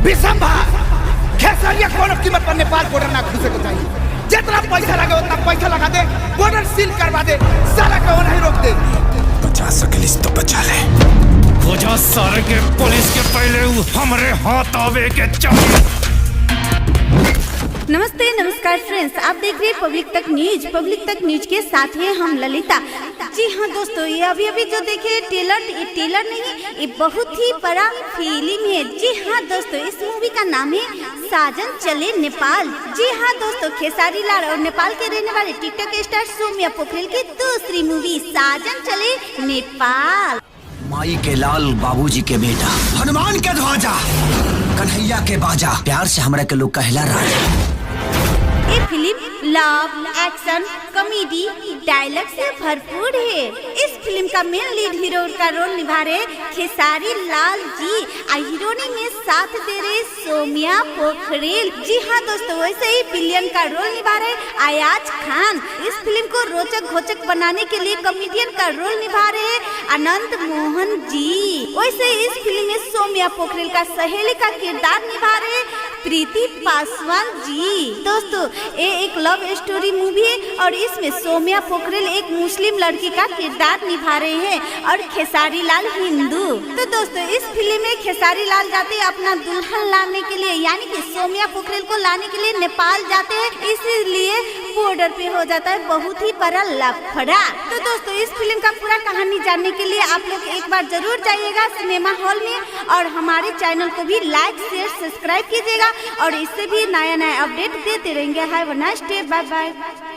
खेसारिया कोनो कीमत पर नेपाल बॉर्डर ना घुसे को चाहिए। जितना पैसा लगे उतना पैसा लगा दे, बॉर्डर सील करवा दे, साला को नहीं रोक दे। 50 अगलिस तो बचा ले। खोजा सारे के पुलिस के पहले हमारे हाथ आवे के चाहिए। नमस्ते नमस्कार फ्रेंड्स, आप देख रहे हैं पब्लिक तक न्यूज के साथ हैं हम ललिता। जी हाँ दोस्तों, ये अभी जो देखे टेलर नहीं, ये बहुत ही बड़ा फिल्म है। जी हाँ दोस्तों, इस मूवी का नाम है साजन चले नेपाल। जी हाँ दोस्तों, खेसारी लाल और नेपाल के रहने वाले टिकटॉक स्टार सौम्या पोखरेल की दूसरी मूवी साजन चले नेपाल। माई के लाल, बाबूजी के बेटा, हनुमान के ध्वजा, कन्हैया के बाजा, प्यार से हमरा के लोग कहला राजा। ये film love, action, comedy, dialogue से भरपूर है। इस फिल्म का मेन लीड हीरो का रोल निभा रहे खेसारी लाल जी और हीरोइनी में साथ दे रहे सौम्या पोखरेल। जी हाँ दोस्तों, वैसे ही विलियन का रोल निभा रहे अयाज खान। इस फिल्म को रोचक घोचक बनाने के लिए कॉमेडियन का रोल निभा रहे अनंत मोहन जी। वैसे इस फिल्म में सौम्या पोखरेल का सहेली का किरदार निभा रहे प्रीति पासवान जी। दोस्तों, ये एक लव स्टोरी मूवी है और इसमें सौम्या पोखरेल एक मुस्लिम लड़की का किरदार निभा रहे हैं और खेसारी लाल हिंदू। तो दोस्तों, इस फिल्म में खेसारी लाल जाते हैं अपना दुल्हन लाने के लिए, यानी कि सौम्या पोखरेल को लाने के लिए नेपाल जाते हैं। इसलिए बॉर्डर पे हो जाता है बहुत ही बड़ा लफड़ा। तो दोस्तों, इस फिल्म का पूरा कहानी जानने के लिए आप लोग एक बार जरूर जाइएगा सिनेमा हॉल में और हमारे चैनल को भी लाइक शेयर सब्सक्राइब कीजिएगा और इससे भी नया अपडेट देते रहेंगे। Have a nice day, bye by.